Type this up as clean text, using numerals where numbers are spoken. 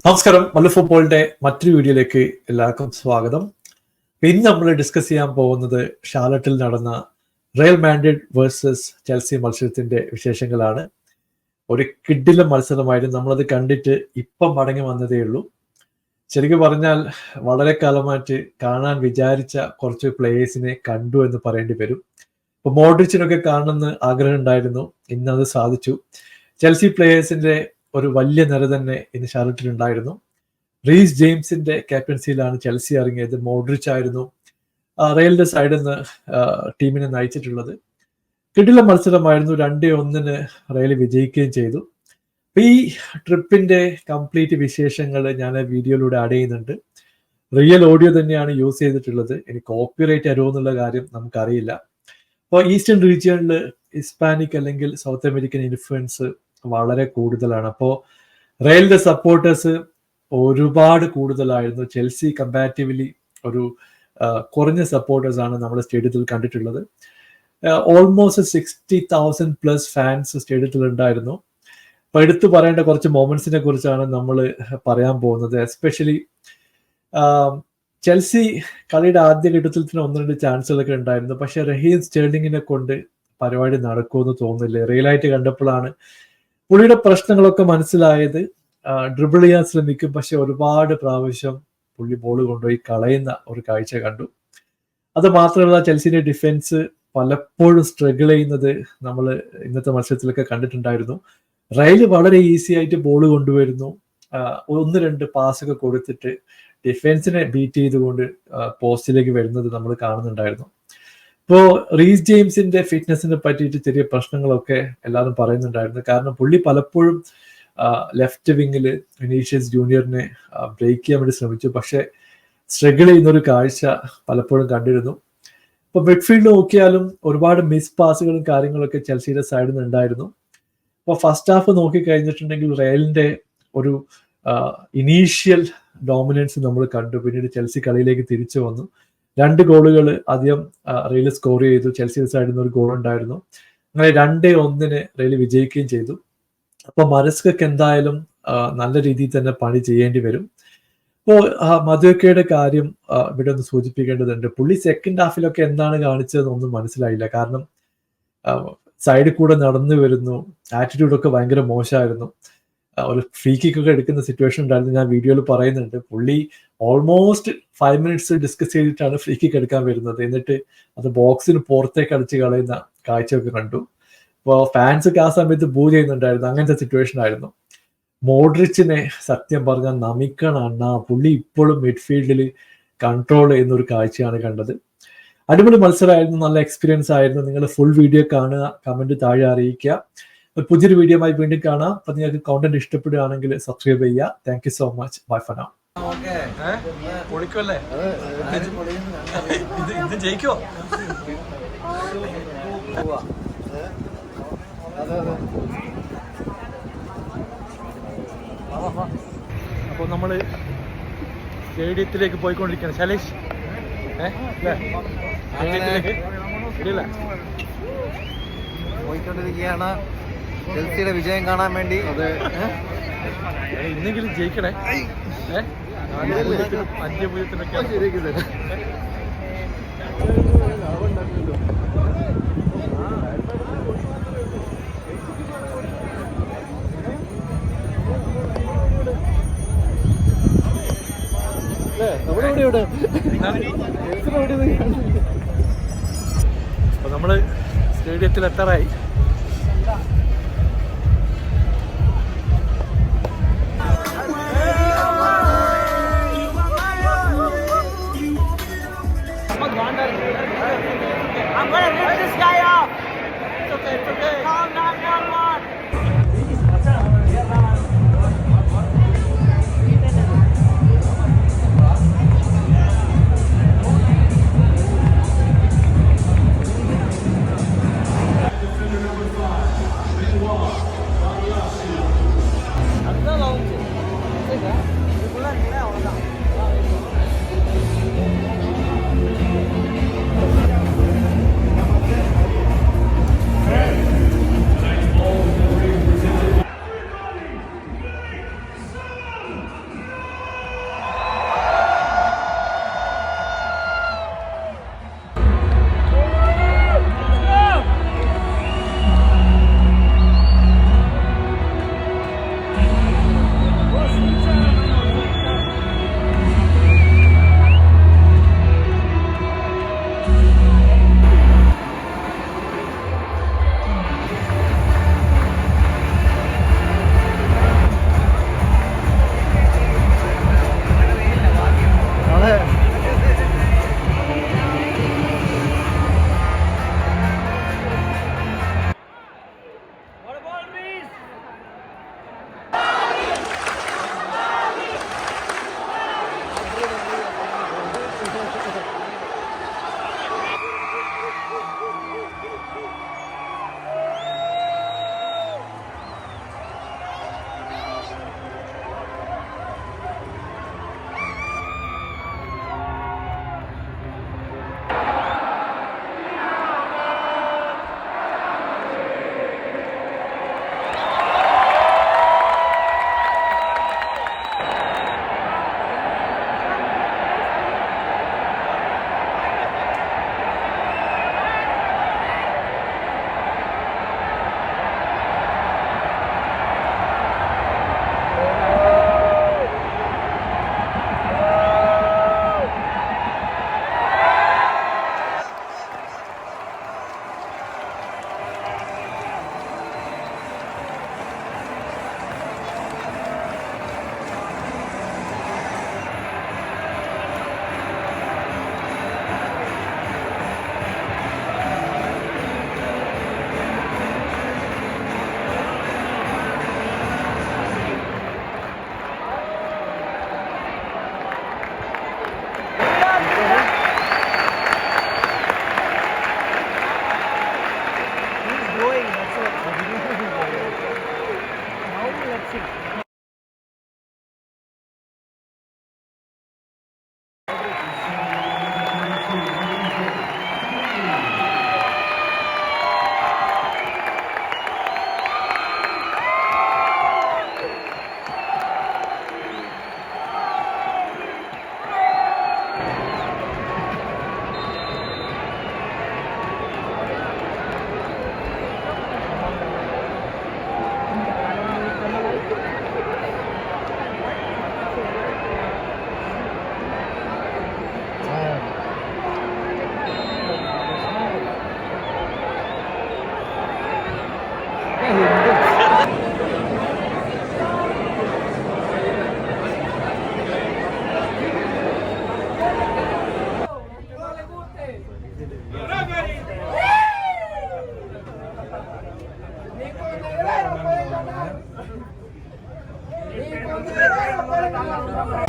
നമസ്കാരം. മല്ലു ഫുട്ബോളിന്റെ മറ്റൊരു വീഡിയോയിലേക്ക് എല്ലാവർക്കും സ്വാഗതം. ഇന്ന് നമ്മൾ ഡിസ്കസ് ചെയ്യാൻ പോകുന്നത് ഷാർലറ്റിൽ നടന്ന റയൽ മാഡ്രിഡ് വേഴ്സസ് ചെൽസി മത്സരത്തിന്റെ വിശേഷങ്ങളാണ്. ഒരു കിടിലൻ മത്സരമായിരുന്നു. നമ്മളത് കണ്ടിട്ട് ഇപ്പം മടങ്ങി വന്നതേ ഉള്ളൂ. ശരിക്കും പറഞ്ഞാൽ വളരെ കാലമായിട്ട് കാണാൻ വിചാരിച്ച കുറച്ച് പ്ലേയേഴ്സിനെ കണ്ടു എന്ന് പറയേണ്ടി വരും. ഇപ്പൊ മോഡ്രിച്ചിനൊക്കെ കാണുന്ന ആഗ്രഹം ഉണ്ടായിരുന്നു, ഇന്നത് സാധിച്ചു. ചെൽസി പ്ലേയേഴ്സിന്റെ ഒരു വലിയ നിര തന്നെ ഇന്ന് ഷാർലറ്റിൽ ഉണ്ടായിരുന്നു. റീസ് ജെയിംസിന്റെ ക്യാപ്റ്റൻസിയിലാണ് ചെൽസി ഇറങ്ങിയത്. മോഡ്രിച്ച് ആയിരുന്നു റയലിന്റെ സൈഡിൽ നിന്ന് ടീമിനെ നയിച്ചിട്ടുള്ളത്. കിടിലൻ മത്സരമായിരുന്നു. 2-1 റയൽ വിജയിക്കുകയും ചെയ്തു. ഈ ട്രിപ്പിന്റെ കംപ്ലീറ്റ് വിശേഷങ്ങൾ ഞാൻ വീഡിയോയിലൂടെ ആഡ് ചെയ്യുന്നുണ്ട്. റിയൽ ഓഡിയോ തന്നെയാണ് യൂസ് ചെയ്തിട്ടുള്ളത്. ഇനി കോപ്പിറൈറ്റ് വരുമോ എന്നുള്ള കാര്യം നമുക്കറിയില്ല. അപ്പോൾ ഈസ്റ്റേൺ റീജിയണിൽ ഹിസ്പാനിക് അല്ലെങ്കിൽ സൗത്ത് അമേരിക്കൻ ഇൻഫ്ലുവൻസ് വളരെ കൂടുതലാണ്. അപ്പോൾ റയലിന്റെ സപ്പോർട്ടേഴ്സ് ഒരുപാട് കൂടുതലായിരുന്നു. ചെൽസി കമ്പാരിറ്റീവ്ലി ഒരു കുറഞ്ഞ സപ്പോർട്ടേഴ്സ് ആണ് നമ്മുടെ സ്റ്റേഡിയത്തിൽ കണ്ടിട്ടുള്ളത്. ഓൾമോസ്റ്റ് 60,000+ ഫാൻസ് സ്റ്റേഡിയത്തിൽ ഉണ്ടായിരുന്നു. അപ്പൊ എടുത്തു പറയേണ്ട കുറച്ച് മൊമെന്റ്സിനെ കുറിച്ചാണ് നമ്മൾ പറയാൻ പോകുന്നത്. എസ്പെഷ്യലി ചെൽസി കളിയുടെ ആദ്യ ഘട്ടത്തിൽ തന്നെ 1-2 ചാൻസുകളൊക്കെ ഉണ്ടായിരുന്നു. പക്ഷെ റഹീം സ്റ്റേർലിങ്ങിനെ കൊണ്ട് പരിപാടി നടക്കുമെന്ന് തോന്നുന്നില്ല. റിയലായിട്ട് കണ്ടപ്പോഴാണ് പുള്ളിയുടെ പ്രശ്നങ്ങളൊക്കെ മനസ്സിലായത്. ഡ്രിബിൾ ചെയ്യാൻ ശ്രമിക്കും, പക്ഷെ ഒരുപാട് പ്രാവശ്യം പുള്ളി ബോൾ കൊണ്ടുപോയി കളയുന്ന ഒരു കാഴ്ച കണ്ടു. അത് മാത്രമല്ല, ചെൽസിന്റെ ഡിഫൻസ് പലപ്പോഴും സ്ട്രഗിൾ ചെയ്യുന്നത് നമ്മൾ ഇന്നത്തെ മത്സരത്തിലൊക്കെ കണ്ടിട്ടുണ്ടായിരുന്നു. റയൽ വളരെ ഈസി ആയിട്ട് ബോൾ കൊണ്ടുവരുന്നു, 1-2 പാസൊക്കെ കൊടുത്തിട്ട് ഡിഫൻസിനെ ബീറ്റ് ചെയ്തുകൊണ്ട് പോസ്റ്റിലേക്ക് വരുന്നത് നമ്മൾ കാണുന്നുണ്ടായിരുന്നു. ഇപ്പോൾ റീസ് ജെയിംസിന്റെ ഫിറ്റ്നസിനെ പറ്റിയിട്ട് ചെറിയ പ്രശ്നങ്ങളൊക്കെ എല്ലാവരും പറയുന്നുണ്ടായിരുന്നു. കാരണം പുള്ളി പലപ്പോഴും ലെഫ്റ്റ് വിങ്ങില് വിനീഷ്യസ് ജൂനിയറിനെ ബ്രേക്ക് ചെയ്യാൻ വേണ്ടി ശ്രമിച്ചു, പക്ഷെ സ്ട്രഗിൾ ചെയ്യുന്ന ഒരു കാഴ്ച പലപ്പോഴും കണ്ടിരുന്നു. ഇപ്പൊ മിഡ്ഫീൽഡ് നോക്കിയാലും ഒരുപാട് മിസ് പാസുകളും കാര്യങ്ങളൊക്കെ ചെൽസിയുടെ സൈഡിൽ നിന്ന് ഉണ്ടായിരുന്നു. അപ്പോൾ ഫസ്റ്റ് ഹാഫ് നോക്കി കഴിഞ്ഞിട്ടുണ്ടെങ്കിൽ റയലിന്റെ ഒരു ഇനീഷ്യൽ ഡോമിനൻസ് നമ്മൾ കണ്ടു. പിന്നീട് ചെൽസി കളിയിലേക്ക് തിരിച്ചു വന്നു. 2 ഗോളുകൾ ആദ്യം റയൽ സ്കോർ ചെയ്തു. ചെൽസിയുടെ സൈഡിൽ നിന്ന് ഒരു ഗോൾ ഉണ്ടായിരുന്നു. അങ്ങനെ 2-1 റയൽ വിജയിക്കുകയും ചെയ്തു. അപ്പൊ മരസ്കക്ക് എന്തായാലും നല്ല രീതിയിൽ തന്നെ പണി ചെയ്യേണ്ടി വരും. ഇപ്പോൾ മധുക്കയുടെ കാര്യം ഇവിടെ ഒന്ന് സൂചിപ്പിക്കേണ്ടതുണ്ട്. പുള്ളി സെക്കൻഡ് ഹാഫിലൊക്കെ എന്താണ് കാണിച്ചതെന്നൊന്നും മനസ്സിലായില്ല. കാരണം സൈഡിൽ കൂടെ നടന്നു വരുന്നു, ആറ്റിറ്റ്യൂഡൊക്കെ ഭയങ്കര മോശമായിരുന്നു. ഒരു ഫ്രീ കിക്കൊക്കെ എടുക്കുന്ന സിറ്റുവേഷൻ ഉണ്ടായിരുന്നു. ഞാൻ വീഡിയോയിൽ പറയുന്നുണ്ട്. പുള്ളി ഓൾമോസ്റ്റ് 5 മിനിറ്റ്സ് ഡിസ്കസ് ചെയ്തിട്ടാണ് ഫ്രീ കിക്ക് എടുക്കാൻ വരുന്നത്. എന്നിട്ട് അത് ബോക്സിന് പുറത്തേക്ക് അടിച്ച് കളയുന്ന കാഴ്ചയൊക്കെ കണ്ടു. അപ്പോൾ ഫാൻസ് ഒക്കെ ആ സമയത്ത് ബൂ ചെയ്യുന്നുണ്ടായിരുന്നു. അങ്ങനത്തെ സിറ്റുവേഷൻ ആയിരുന്നു. മോഡ്രിച്ചിനെ സത്യം പറഞ്ഞാൽ നമിക്കണം. പുള്ളി ഇപ്പോഴും മിഡ്ഫീൽഡിൽ കൺട്രോൾ ചെയ്യുന്ന ഒരു കാഴ്ചയാണ് കണ്ടത്. അടിപൊളി മത്സരമായിരുന്നു, നല്ല എക്സ്പീരിയൻസ് ആയിരുന്നു. നിങ്ങൾ ഫുൾ വീഡിയോ കാണുക, കമന്റ് താഴെ അറിയിക്കുക. പുതിയൊരു വീഡിയോയുമായി വീണ്ടും കാണാം. അപ്പൊ നിങ്ങൾക്ക് കോണ്ടന്റ് ഇഷ്ടപ്പെടുകയാണെങ്കിൽ സബ്സ്ക്രൈബ് ചെയ്യുക. Thank you so much. Bye for now. ജയിക്കോ? അപ്പൊ നമ്മള് സ്റ്റേഡിയത്തിലേക്ക് പോയിക്കൊണ്ടിരിക്കുകയാണ്. ശൈലേഷ് പോയിക്കൊണ്ടിരിക്കുകയാണ് ചെൽസിയുടെ വിജയം കാണാൻ വേണ്ടി. അതെ, ഇന്നെങ്കിലും ജയിക്കണേ. 5-0 ശരിയാക്കില്ല. അപ്പൊ നമ്മള് സ്റ്റേഡിയത്തിൽ എത്താറായി. I'm gonna rip this guy off. It's okay, it's okay. Calm down, calm on. Ni con dinero puede ganar.